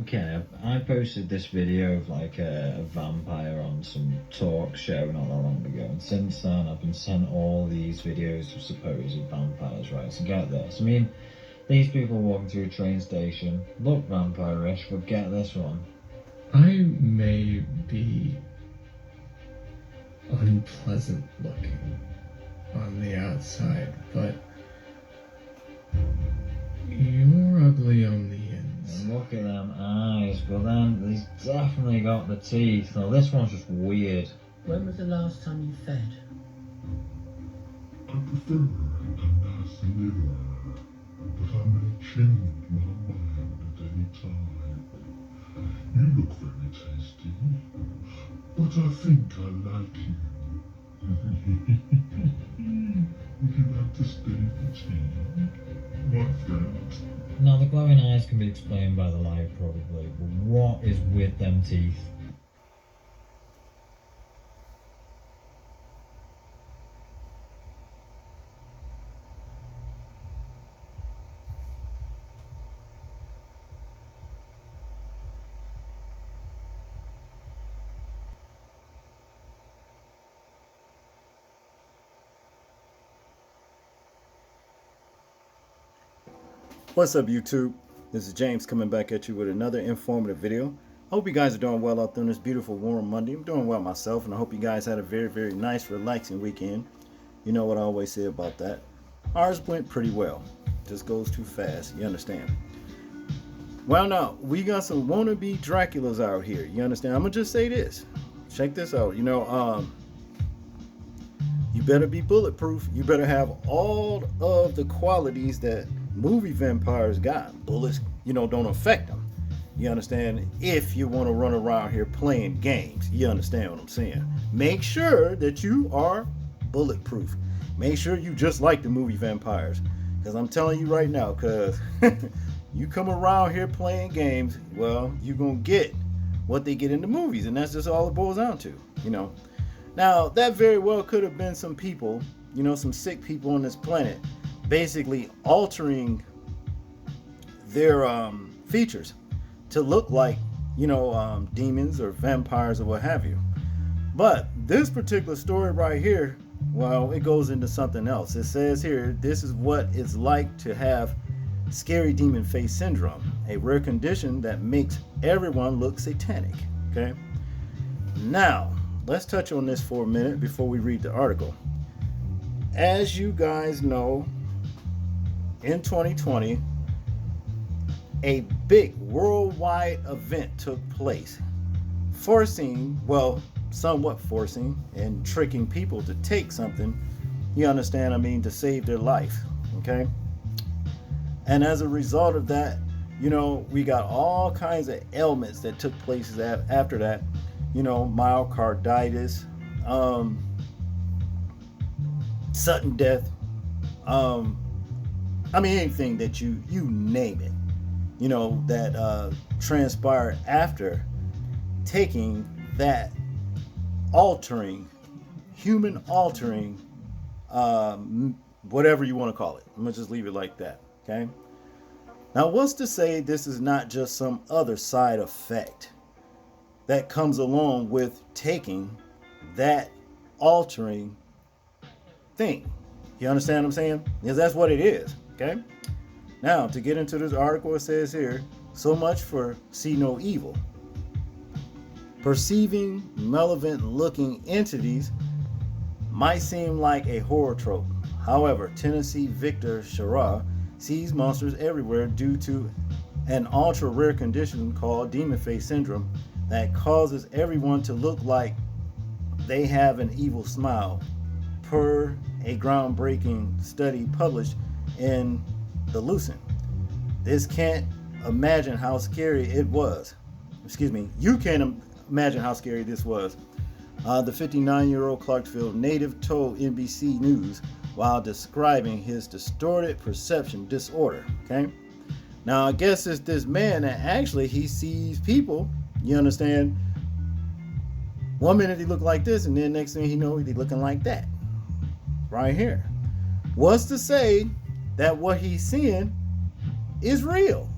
Okay, I posted this video of like a vampire on some talk show not that long ago, and since then I've been sent all these videos of supposed vampires, right? So get this. I mean, these people walking through a train station look vampire-ish, but get this one. I may be unpleasant looking on the outside, but you're ugly on the ends. And look at them eyes, but then he's definitely got the teeth. Now this one's just weird. When was the last time you fed? I prefer a nice liver, but I may change my mind at any time. You look very tasty, but I think I like you. Would you like to stay for tea, my friend? Now the glowing eyes can be explained by the light probably, but what is with them teeth? What's up, YouTube? This is James coming back at you with another informative video. I hope you guys are doing well out there on this beautiful warm Monday. I'm doing well myself, and I hope you guys had a very nice relaxing weekend. You know what I always say about that. Ours went pretty well. Just goes too fast, you understand. Well, now we got some wannabe Draculas out here, you understand. I'm gonna just say this. Check this out. You better be bulletproof. You better have all of the qualities that movie vampires got. Bullets, don't affect them. You understand? If you want to run around here playing games, you understand what I'm saying. Make sure that you are bulletproof. Make sure you just like the movie vampires. Because I'm telling you right now, because you come around here playing games, well, you're going to get what they get in the movies. And that's just all it boils down to, Now, that very well could have been some people, some sick people on this planet, basically altering their features to look like, demons or vampires or what have you. But this particular story right here, well, it goes into something else. It says here, this is what it's like to have scary demon face syndrome, a rare condition that makes everyone look satanic. Okay. Now, let's touch on this for a minute before we read the article. As you guys know, in 2020, a big worldwide event took place, somewhat forcing and tricking people to take something, to save their life, okay? And as a result of that, we got all kinds of ailments that took place after that, myocarditis, sudden death, anything that you name it, that transpired after taking that human altering, whatever you want to call it. I'm gonna just leave it like that, okay? Now, what's to say this is not just some other side effect that comes along with taking that altering thing? You understand what I'm saying? Because that's what it is. Okay. Now, to get into this article, it says here, so much for see no evil. Perceiving malevolent-looking entities might seem like a horror trope. However, Tennessee Victor Shara sees monsters everywhere due to an ultra-rare condition called demon face syndrome that causes everyone to look like they have an evil smile, per a groundbreaking study published in the Lucent. This can't imagine how scary it was. You can't imagine how scary this was. The 59-year-old Clarksville native told NBC News while describing his distorted perception disorder. Okay. Now, I guess it's this man that actually he sees people, you understand. One minute he look like this, and then next thing he knows, he looking like that. Right here. What's to say that what he's seeing is real?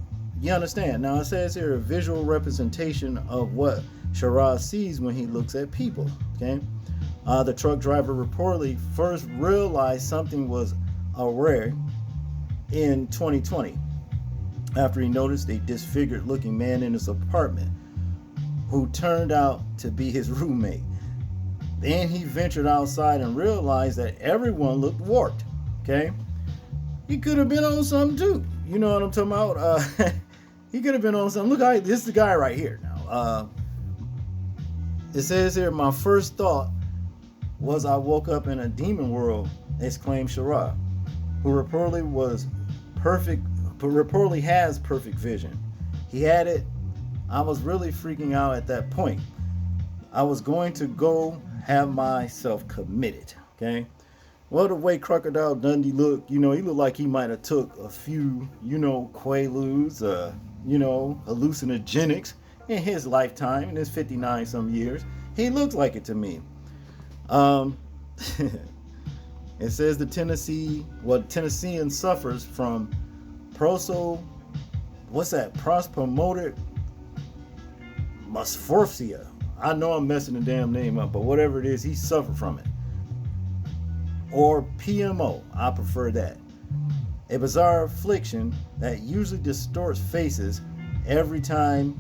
You understand? Now it says here a visual representation of what Shiraz sees when he looks at people. Okay. The truck driver reportedly first realized something was awry in 2020 after he noticed a disfigured looking man in his apartment who turned out to be his roommate. Then he ventured outside and realized that everyone looked warped. Okay. He could have been on something too. You know what I'm talking about? He could have been on something. Look, this is the guy right here now. It says here, my first thought was I woke up in a demon world, exclaimed Shiraz, who reportedly has perfect vision. He added, I was really freaking out at that point. I was going to go have myself committed. Okay. Well, the way Crocodile Dundee looked, he looked like he might have took a few, Quaaludes, hallucinogenics in his lifetime, in his 59 some years. He looks like it to me. It says the Tennessean suffers from prospermotor musforphia. I know I'm messing the damn name up, but whatever it is, he suffered from it. Or PMO, I prefer that. A bizarre affliction that usually distorts faces every time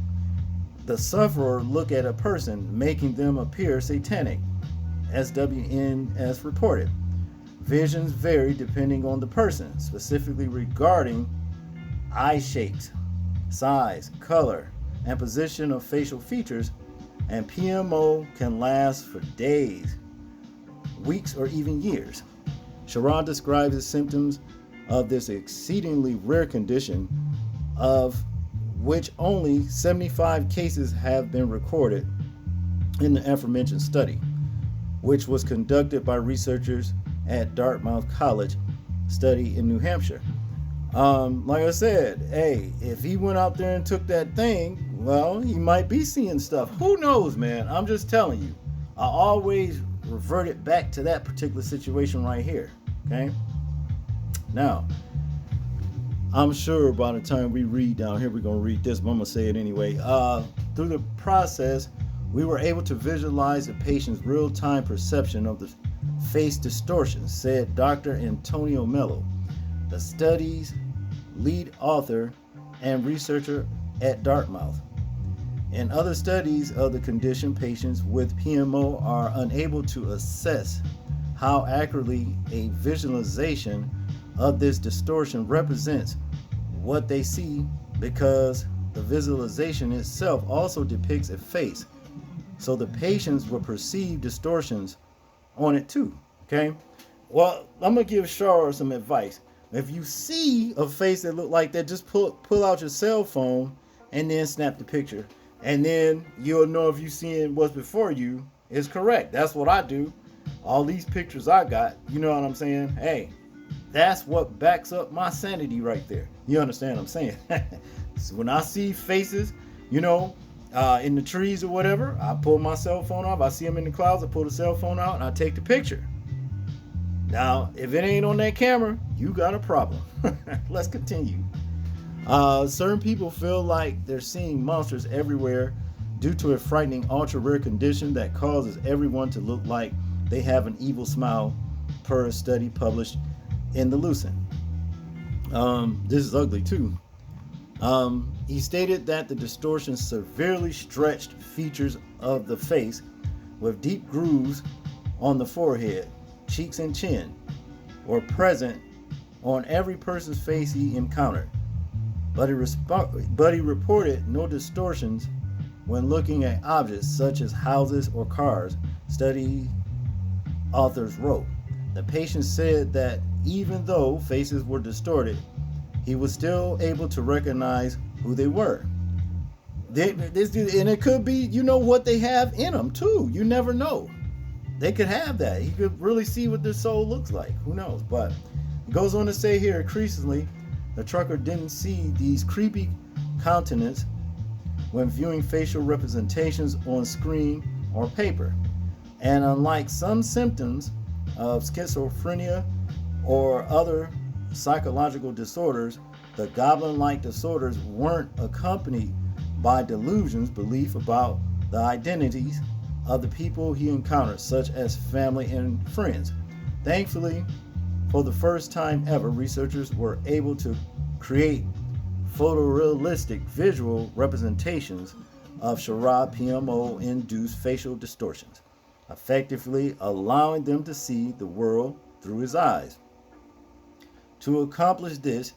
the sufferer look at a person, making them appear satanic. SWNS reported. Visions vary depending on the person, specifically regarding eye shapes, size, color, and position of facial features, and PMO can last for days, weeks, or even years. Sharon describes the symptoms of this exceedingly rare condition, of which only 75 cases have been recorded in the aforementioned study, which was conducted by researchers at Dartmouth College study in New Hampshire. Like I said, hey, if he went out there and took that thing, well, he might be seeing stuff. Who knows, man? I'm just telling you. I always revert it back to that particular situation right here. Okay? Now, I'm sure by the time we read down here, we're going to read this, but I'm going to say it anyway. Through the process, we were able to visualize the patient's real-time perception of the face distortions, said Dr. Antonio Mello, the study's lead author and researcher at Dartmouth. In other studies of the condition, patients with PMO are unable to assess how accurately a visualization of this distortion represents what they see, because the visualization itself also depicts a face. So the patients will perceive distortions on it too. Okay? Well, I'm going to give Shara some advice. If you see a face that look like that, just pull out your cell phone and then snap the picture. And then you'll know if you seeing what's before you is correct. That's what I do. All these pictures I got, you know what I'm saying? Hey, that's what backs up my sanity right there. You understand what I'm saying? So when I see faces, in the trees or whatever, I pull my cell phone off. I see them in the clouds, I pull the cell phone out and I take the picture. Now, if it ain't on that camera, you got a problem. Let's continue. Certain people feel like they're seeing monsters everywhere due to a frightening ultra-rare condition that causes everyone to look like they have an evil smile, per a study published in the Lucent. This is ugly too. He stated that the distortion severely stretched features of the face with deep grooves on the forehead, cheeks, and chin were present on every person's face he encountered. But he reported no distortions when looking at objects such as houses or cars, study authors wrote. The patient said that even though faces were distorted, he was still able to recognize who they were. This dude, and it could be, what they have in them too. You never know. They could have that. He could really see what their soul looks like. Who knows? But it goes on to say here, increasingly, the trucker didn't see these creepy countenances when viewing facial representations on screen or paper. And unlike some symptoms of schizophrenia or other psychological disorders, the goblin-like disorders weren't accompanied by delusions, belief about the identities of the people he encountered, such as family and friends. Thankfully, for the first time ever, researchers were able to create photorealistic visual representations of Sherrod PMO-induced facial distortions, effectively allowing them to see the world through his eyes. To accomplish this,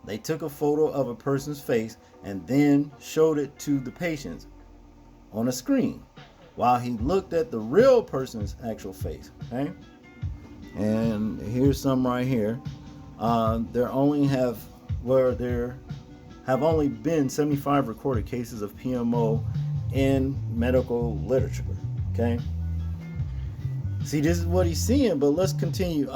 they took a photo of a person's face and then showed it to the patients on a screen while he looked at the real person's actual face. Okay? And here's some right here. There have only been 75 recorded cases of PMO in medical literature. Okay. See, this is what he's seeing, but let's continue.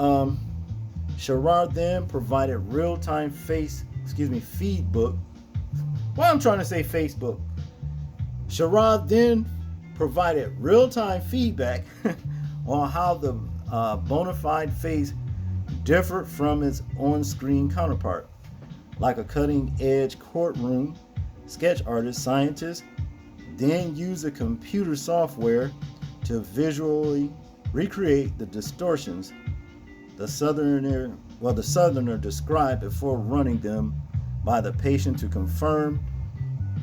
Sherrod then provided real-time feedback. Why I'm trying to say Facebook. Sherrod then provided real-time feedback on how the bona fide face differed from its on-screen counterpart. Like a cutting-edge courtroom sketch artist, scientists then used a computer software to visually recreate the distortions the southerner described before running them by the patient to confirm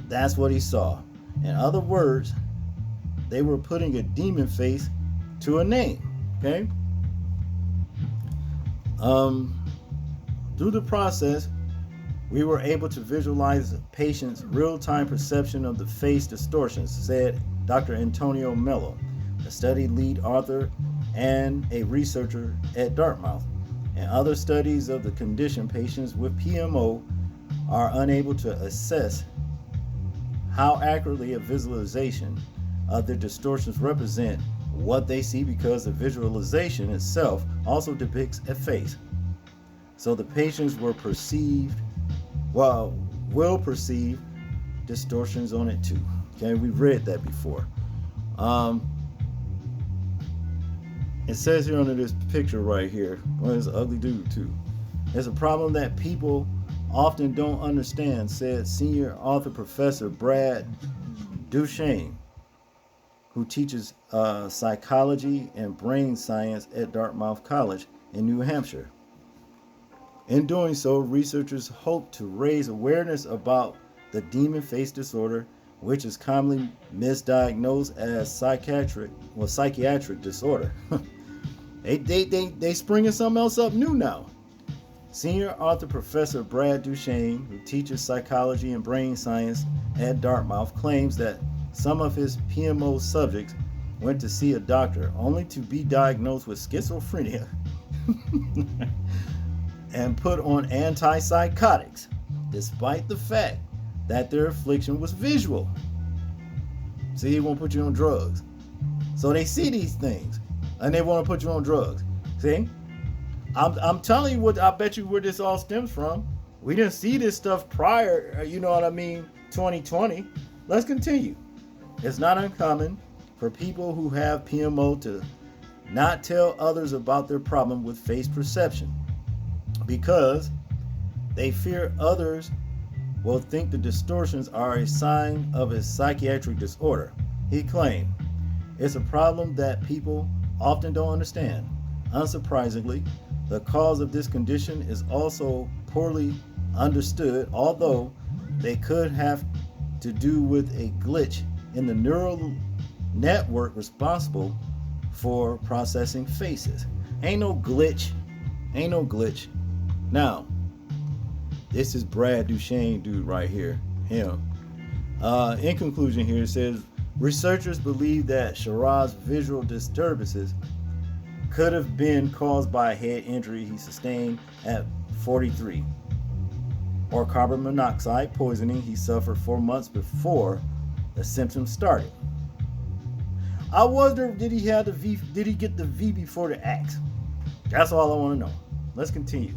that's what he saw. In other words, they were putting a demon face to a name. Okay. Through the process, we were able to visualize the patient's real-time perception of the face distortions, said Dr. Antonio Mello, a study lead author and a researcher at Dartmouth. In other studies of the condition, patients with PMO are unable to assess how accurately a visualization of their distortions represent what they see because the visualization itself also depicts a face. So the patients will perceive distortions on it too. Okay, we read that before. It says here under this picture right here, well, it's an ugly dude too. It's a problem that people often don't understand, said senior author Professor Brad Duchesne, who teaches psychology and brain science at Dartmouth College in New Hampshire. In doing so, researchers hope to raise awareness about the demon face disorder, which is commonly misdiagnosed as psychiatric disorder. They springing something else up new now. Senior author Professor Brad Duchesne, who teaches psychology and brain science at Dartmouth, claims that some of his PMO subjects went to see a doctor only to be diagnosed with schizophrenia and put on antipsychotics, despite the fact that their affliction was visual. See, he won't put you on drugs. So they see these things and they want to put you on drugs. See? I'm telling you what, I bet you where this all stems from. We didn't see this stuff prior, 2020. Let's continue. It's not uncommon for people who have PMO to not tell others about their problem with face perception because they fear others will think the distortions are a sign of a psychiatric disorder. He claimed, it's a problem that people often don't understand. Unsurprisingly, the cause of this condition is also poorly understood, although they could have to do with a glitch in the neural network responsible for processing faces. Ain't no glitch. Now, this is Brad Duchesne dude right here. Him. In conclusion here, it says, researchers believe that Sherrod's visual disturbances could have been caused by a head injury he sustained at 43, or carbon monoxide poisoning he suffered 4 months before the symptoms started. I wonder, did he get the V before the X? That's all I want to know. Let's continue.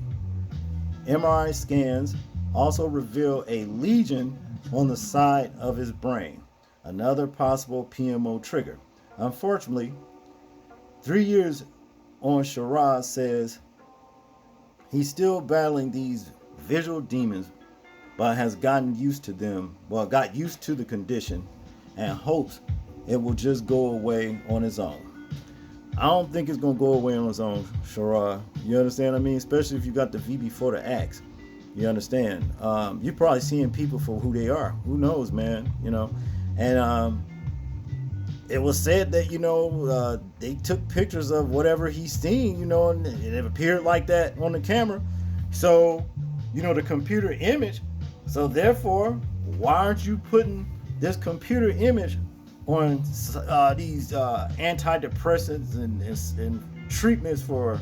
MRI scans also reveal a lesion on the side of his brain, another possible PMO trigger. Unfortunately, 3 years on, Sherrod says he's still battling these visual demons, but has gotten used to them. Well, got used to the condition and hopes it will just go away on its own. I don't think it's gonna go away on its own, Shara. You understand what I mean? Especially if you got the V before the X. You understand? You're probably seeing people for who they are. Who knows, man? You know, and it was said that they took pictures of whatever he's seen, and it appeared like that on the camera. So, the computer image. So therefore, why aren't you putting this computer image on these antidepressants and treatments for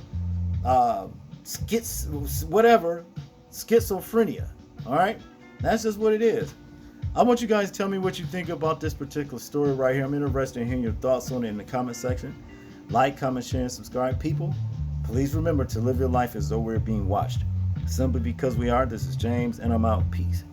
schizophrenia? All right, that's just what it is. I want you guys to tell me what you think about this particular story right here. I'm interested in hearing your thoughts on it in the comment section. Like, comment, share, and subscribe. People, please remember to live your life as though we're being watched. Simply because we are. This is James, and I'm out. Peace.